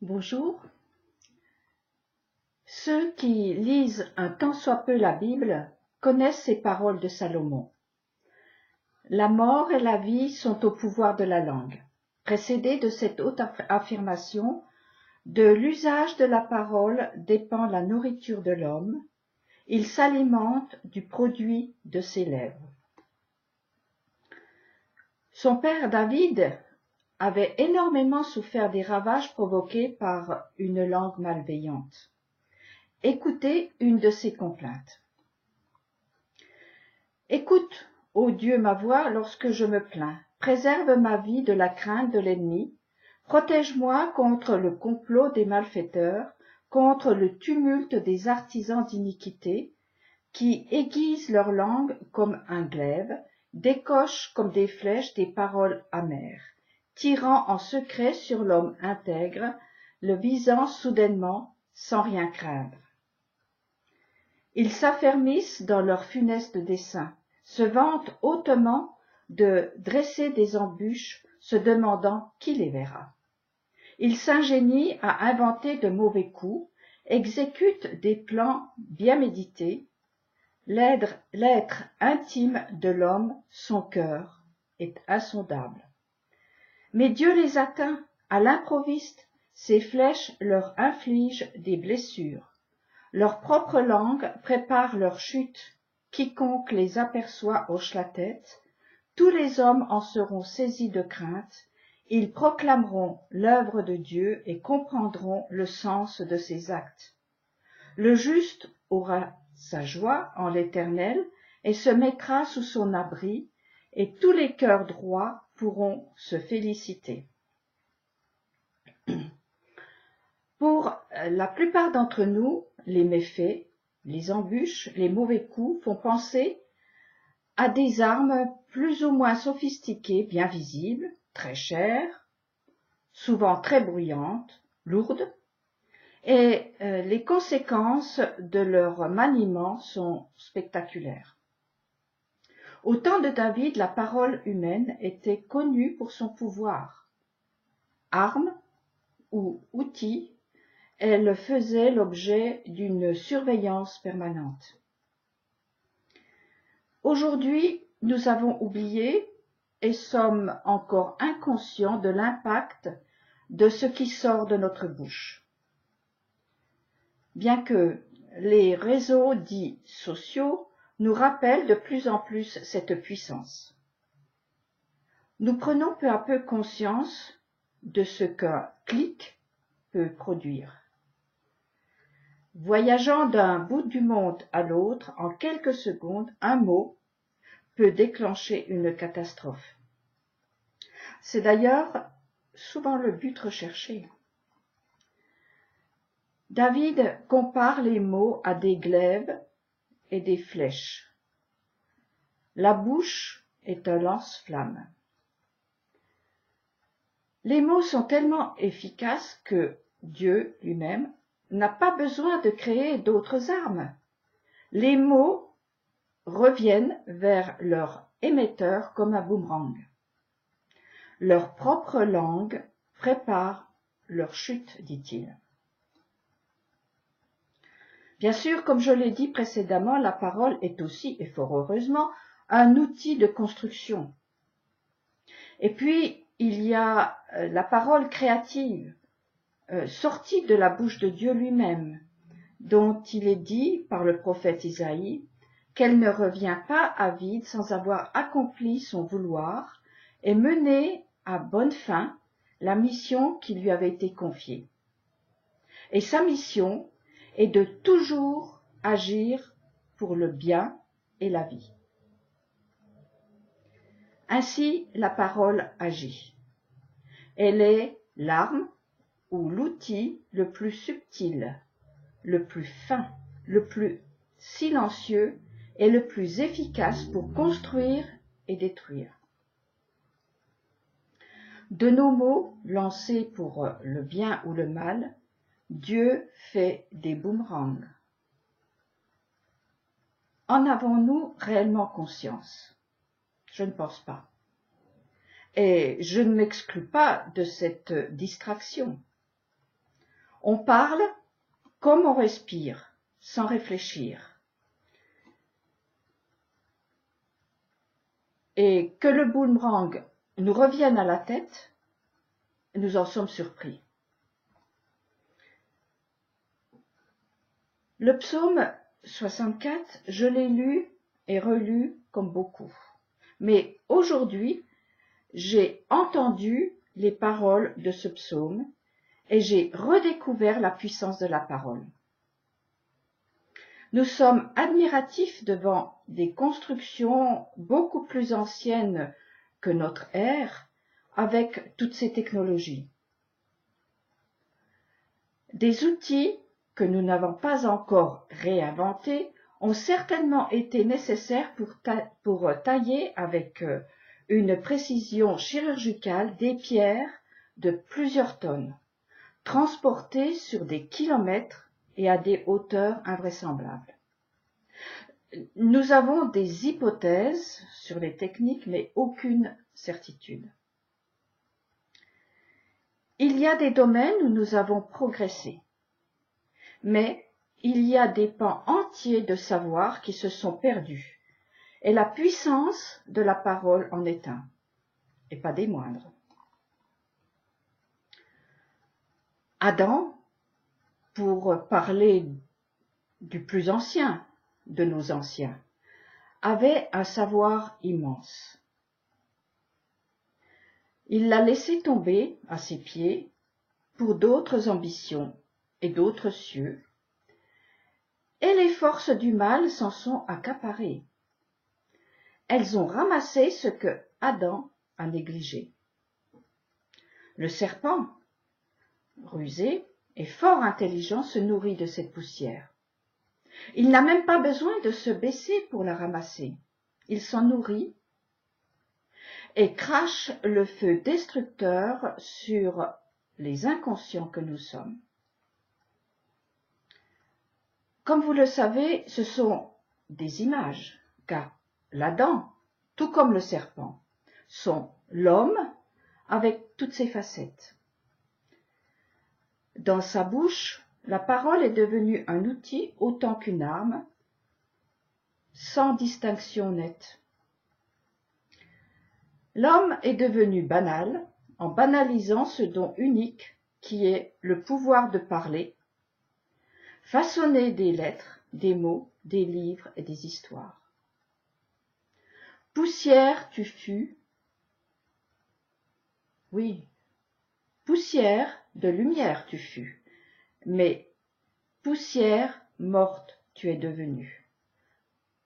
Bonjour. Ceux qui lisent un tant soit peu la Bible connaissent ces paroles de Salomon. La mort et la vie sont au pouvoir de la langue. Précédé de cette haute affirmation, de l'usage de la parole dépend la nourriture de l'homme. Il s'alimente du produit de ses lèvres. Son père David avait énormément souffert des ravages provoqués par une langue malveillante. Écoutez une de ses complaintes. Écoute, ô Dieu, ma voix lorsque je me plains. Préserve ma vie de la crainte de l'ennemi. Protège-moi contre le complot des malfaiteurs, contre le tumulte des artisans d'iniquité, qui aiguisent leur langue comme un glaive, décochent comme des flèches des paroles amères, tirant en secret sur l'homme intègre, le visant soudainement sans rien craindre. Ils s'affermissent dans leurs funestes desseins, se vantent hautement de dresser des embûches, se demandant qui les verra. Ils s'ingénient à inventer de mauvais coups, exécutent des plans bien médités. L'être intime de l'homme, son cœur, est insondable. Mais Dieu les atteint à l'improviste, ses flèches leur infligent des blessures. Leur propre langue prépare leur chute. Quiconque les aperçoit hoche la tête. Tous les hommes en seront saisis de crainte. Ils proclameront l'œuvre de Dieu et comprendront le sens de ses actes. Le juste aura sa joie en l'Éternel et se mettra sous son abri, et tous les cœurs droits pourront se féliciter. Pour la plupart d'entre nous, les méfaits, les embûches, les mauvais coups font penser à des armes plus ou moins sophistiquées, bien visibles, très chères, souvent très bruyantes, lourdes, et les conséquences de leur maniement sont spectaculaires. Au temps de David, la parole humaine était connue pour son pouvoir. Arme ou outil, elle faisait l'objet d'une surveillance permanente. Aujourd'hui, nous avons oublié et sommes encore inconscients de l'impact de ce qui sort de notre bouche. Bien que les réseaux dits sociaux nous rappellent de plus en plus cette puissance. Nous prenons peu à peu conscience de ce qu'un clic peut produire. Voyageant d'un bout du monde à l'autre, en quelques secondes, un mot peut déclencher une catastrophe. C'est d'ailleurs souvent le but recherché. David compare les mots à des glaives et des flèches. La bouche est un lance-flamme. Les mots sont tellement efficaces que Dieu lui-même n'a pas besoin de créer d'autres armes. Les mots reviennent vers leur émetteur comme un boomerang. Leur propre langue prépare leur chute, dit-il. Bien sûr, comme je l'ai dit précédemment, la parole est aussi, et fort heureusement, un outil de construction. Et puis, il y a la parole créative, sortie de la bouche de Dieu lui-même, dont il est dit par le prophète Isaïe qu'elle ne revient pas à vide sans avoir accompli son vouloir et mené à bonne fin la mission qui lui avait été confiée. Et sa mission est de toujours agir pour le bien et la vie. Ainsi, la parole agit. Elle est l'arme ou l'outil le plus subtil, le plus fin, le plus silencieux et le plus efficace pour construire et détruire. De nos mots lancés pour le bien ou le mal, Dieu fait des boomerangs. En avons-nous réellement conscience? Je ne pense pas. Et je ne m'exclus pas de cette distraction. On parle comme on respire, sans réfléchir. Et que le boomerang nous revienne à la tête, nous en sommes surpris. Le psaume 64, je l'ai lu et relu comme beaucoup. Mais aujourd'hui, j'ai entendu les paroles de ce psaume et j'ai redécouvert la puissance de la parole. Nous sommes admiratifs devant des constructions beaucoup plus anciennes que notre ère, avec toutes ces technologies. Des outils que nous n'avons pas encore réinventés ont certainement été nécessaires pour tailler avec une précision chirurgicale des pierres de plusieurs tonnes, transportées sur des kilomètres et à des hauteurs invraisemblables. Nous avons des hypothèses sur les techniques, mais aucune certitude. Il y a des domaines où nous avons progressé, mais il y a des pans entiers de savoir qui se sont perdus, et la puissance de la parole en est un, et pas des moindres. Adam, pour parler du plus ancien de nos anciens, avait un savoir immense. Il l'a laissé tomber à ses pieds pour d'autres ambitions et d'autres cieux, et les forces du mal s'en sont accaparées. Elles ont ramassé ce que Adam a négligé. Le serpent, rusé et fort intelligent, se nourrit de cette poussière. Il n'a même pas besoin de se baisser pour la ramasser. Il s'en nourrit et crache le feu destructeur sur les inconscients que nous sommes. Comme vous le savez, ce sont des images, car l'Adam, tout comme le serpent, sont l'homme avec toutes ses facettes. Dans sa bouche, la parole est devenue un outil autant qu'une arme, sans distinction nette. L'homme est devenu banal en banalisant ce don unique qui est le pouvoir de parler, façonner des lettres, des mots, des livres et des histoires. Poussière tu fus, oui, poussière de lumière tu fus, mais poussière morte tu es devenue,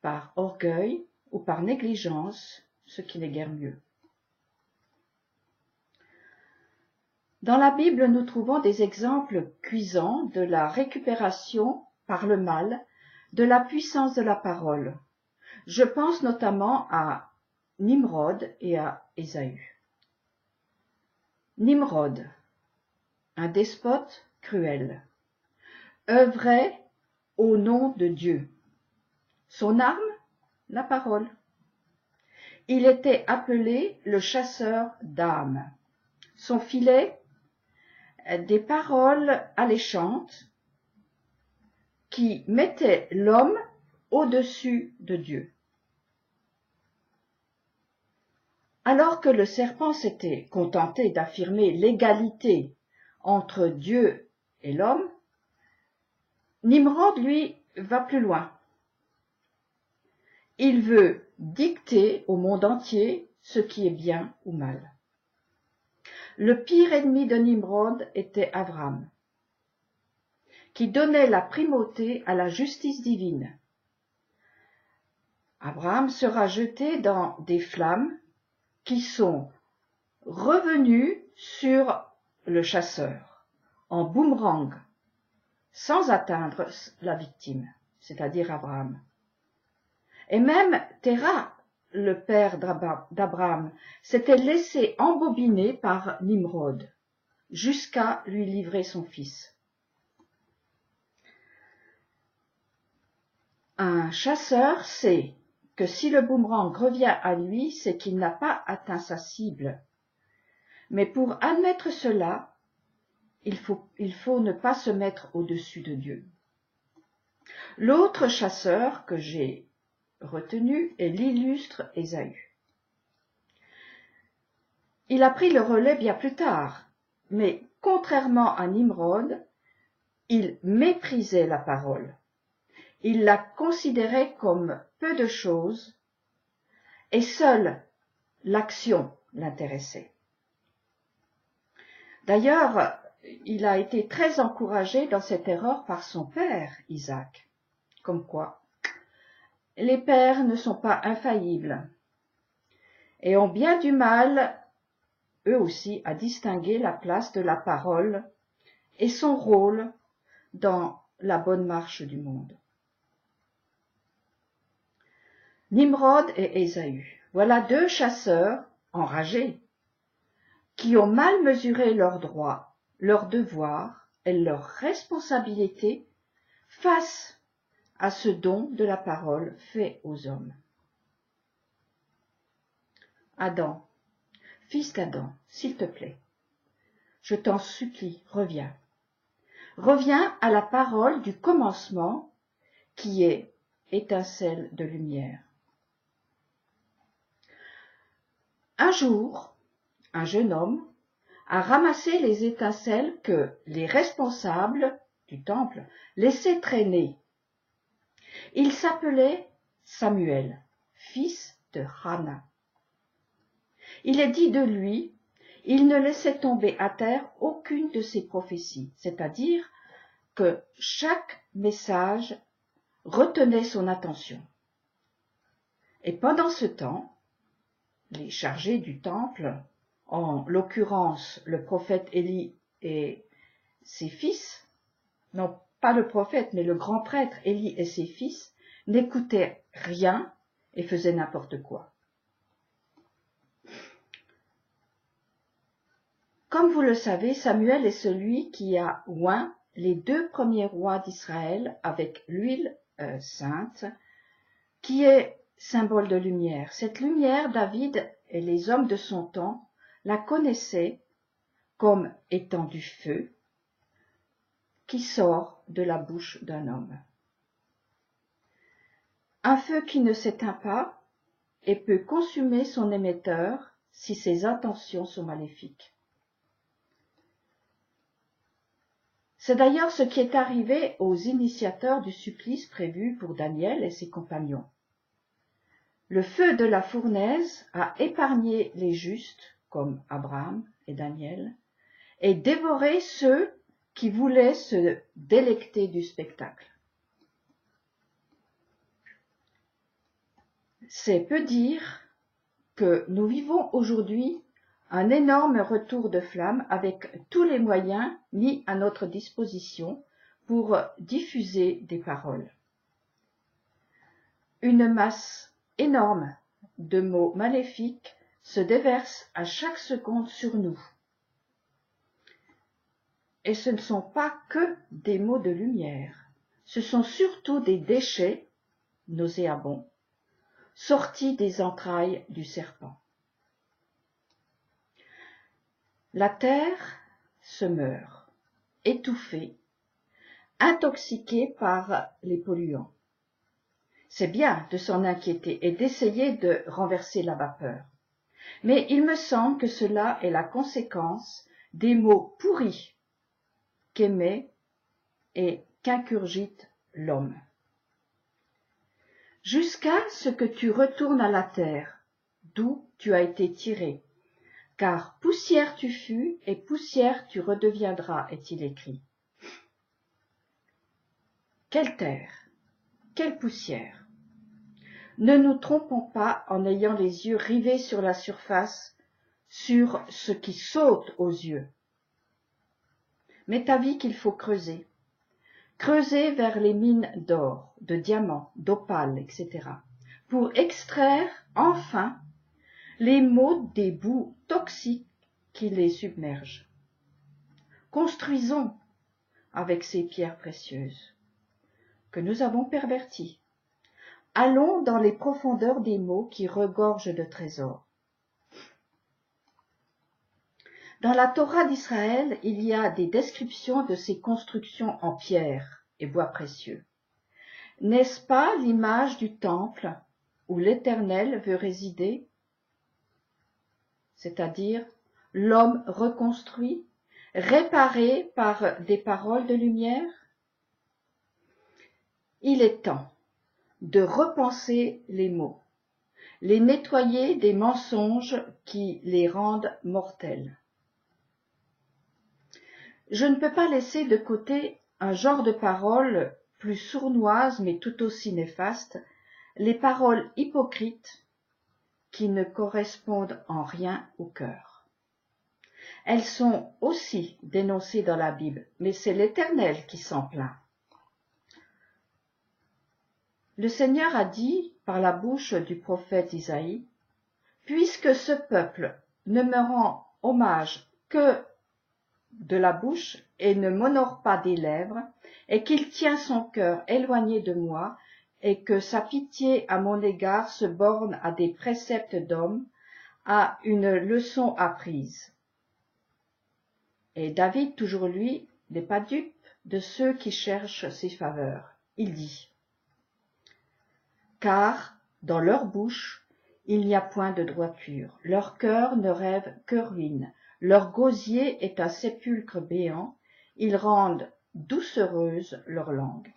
par orgueil ou par négligence, ce qui n'est guère mieux. Dans la Bible, nous trouvons des exemples cuisants de la récupération par le mal de la puissance de la parole. Je pense notamment à Nimrod et à Ésaü. Nimrod, un despote cruel, œuvrait au nom de Dieu. Son arme, la parole. Il était appelé le chasseur d'âmes. Son filet, des paroles alléchantes qui mettaient l'homme au-dessus de Dieu. Alors que le serpent s'était contenté d'affirmer l'égalité entre Dieu et l'homme, Nimrod, lui, va plus loin. Il veut dicter au monde entier ce qui est bien ou mal. Le pire ennemi de Nimrod était Avram, qui donnait la primauté à la justice divine. Abraham sera jeté dans des flammes qui sont revenues sur le chasseur en boomerang, sans atteindre la victime, c'est-à-dire Abraham. Et même Téra, le père d'Abraham, s'était laissé embobiner par Nimrod, jusqu'à lui livrer son fils. Un chasseur sait que si le boomerang revient à lui, c'est qu'il n'a pas atteint sa cible. Mais pour admettre cela, il faut ne pas se mettre au-dessus de Dieu. L'autre chasseur que j'ai retenu est l'illustre Ésaü. Il a pris le relais bien plus tard, mais contrairement à Nimrod, il méprisait la parole. Il la considérait comme peu de choses et seule l'action l'intéressait. D'ailleurs, il a été très encouragé dans cette erreur par son père, Isaac. Comme quoi, les pères ne sont pas infaillibles et ont bien du mal, eux aussi, à distinguer la place de la parole et son rôle dans la bonne marche du monde. Nimrod et Ésaü, voilà deux chasseurs enragés qui ont mal mesuré leurs droits, leurs devoirs et leurs responsabilités face à ce don de la parole fait aux hommes. Adam, fils d'Adam, s'il te plaît, je t'en supplie, reviens. Reviens à la parole du commencement qui est étincelle de lumière. Un jour, un jeune homme a ramassé les étincelles que les responsables du temple laissaient traîner. Il s'appelait Samuel, fils de Hannah. Il est dit de lui, il ne laissait tomber à terre aucune de ses prophéties, c'est-à-dire que chaque message retenait son attention. Et pendant ce temps, les chargés du temple, en l'occurrence le prophète Élie et ses fils, non pas le prophète mais le grand prêtre Élie et ses fils, n'écoutaient rien et faisaient n'importe quoi. Comme vous le savez, Samuel est celui qui a oint les 2 premiers rois d'Israël avec l'huile sainte, qui est symbole de lumière. Cette lumière, David et les hommes de son temps la connaissaient comme étant du feu qui sort de la bouche d'un homme. Un feu qui ne s'éteint pas et peut consumer son émetteur si ses intentions sont maléfiques. C'est d'ailleurs ce qui est arrivé aux initiateurs du supplice prévu pour Daniel et ses compagnons. Le feu de la fournaise a épargné les justes, comme Abraham et Daniel, et dévoré ceux qui voulaient se délecter du spectacle. C'est peu dire que nous vivons aujourd'hui un énorme retour de flamme avec tous les moyens mis à notre disposition pour diffuser des paroles. Une masse énorme de mots maléfiques se déverse à chaque seconde sur nous. Et ce ne sont pas que des mots de lumière, ce sont surtout des déchets nauséabonds sortis des entrailles du serpent. La terre se meurt, étouffée, intoxiquée par les polluants. C'est bien de s'en inquiéter et d'essayer de renverser la vapeur. Mais il me semble que cela est la conséquence des mots pourris qu'émet et qu'ingurgite l'homme. Jusqu'à ce que tu retournes à la terre, d'où tu as été tiré, car poussière tu fus et poussière tu redeviendras, est-il écrit. Quelle terre, quelle poussière! Ne nous trompons pas en ayant les yeux rivés sur la surface, sur ce qui saute aux yeux. M'est avis qu'il faut creuser. Creuser vers les mines d'or, de diamants, d'opales, etc. pour extraire enfin les mots des boues toxiques qui les submergent. Construisons avec ces pierres précieuses que nous avons perverties. Allons dans les profondeurs des mots qui regorgent de trésors. Dans la Torah d'Israël, il y a des descriptions de ces constructions en pierre et bois précieux. N'est-ce pas l'image du temple où l'Éternel veut résider, c'est-à-dire l'homme reconstruit, réparé par des paroles de lumière? Il est temps de repenser les mots, les nettoyer des mensonges qui les rendent mortels. Je ne peux pas laisser de côté un genre de paroles plus sournoises mais tout aussi néfastes, les paroles hypocrites qui ne correspondent en rien au cœur. Elles sont aussi dénoncées dans la Bible, mais c'est l'Éternel qui s'en plaint. Le Seigneur a dit par la bouche du prophète Isaïe, « Puisque ce peuple ne me rend hommage que de la bouche et ne m'honore pas des lèvres, et qu'il tient son cœur éloigné de moi, et que sa pitié à mon égard se borne à des préceptes d'hommes, à une leçon apprise. » Et David, toujours lui, n'est pas dupe de ceux qui cherchent ses faveurs. Il dit, « Car dans leur bouche, il n'y a point de droiture, leur cœur ne rêve que ruine, leur gosier est un sépulcre béant, ils rendent doucereuse leur langue. »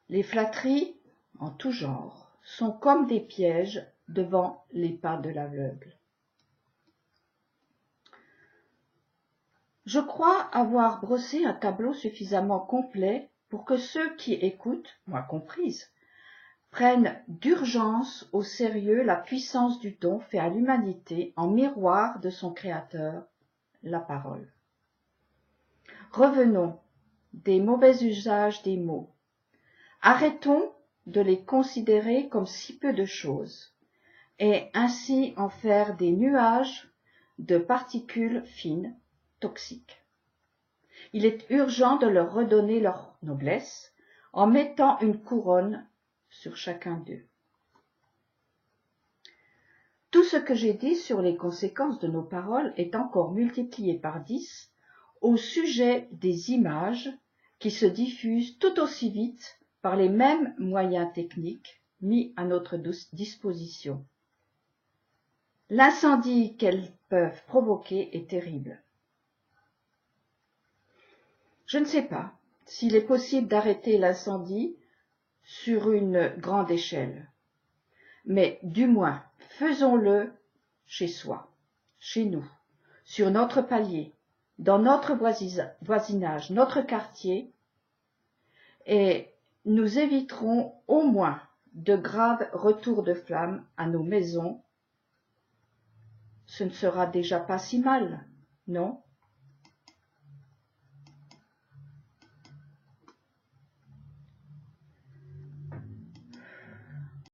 Les flatteries, en tout genre, sont comme des pièges devant les pas de l'aveugle. Je crois avoir brossé un tableau suffisamment complet pour que ceux qui écoutent, moi comprise, prennent d'urgence au sérieux la puissance du don fait à l'humanité en miroir de son Créateur, la parole. Revenons des mauvais usages des mots. Arrêtons de les considérer comme si peu de choses, et ainsi en faire des nuages de particules fines, toxiques. Il est urgent de leur redonner leur noblesse en mettant une couronne sur chacun d'eux. Tout ce que j'ai dit sur les conséquences de nos paroles est encore multiplié par 10 au sujet des images qui se diffusent tout aussi vite par les mêmes moyens techniques mis à notre disposition. L'incendie qu'elles peuvent provoquer est terrible. Je ne sais pas s'il est possible d'arrêter l'incendie sur une grande échelle, mais du moins faisons-le chez soi, chez nous, sur notre palier, dans notre voisinage, notre quartier, et nous éviterons au moins de graves retours de flammes à nos maisons. Ce ne sera déjà pas si mal, non ?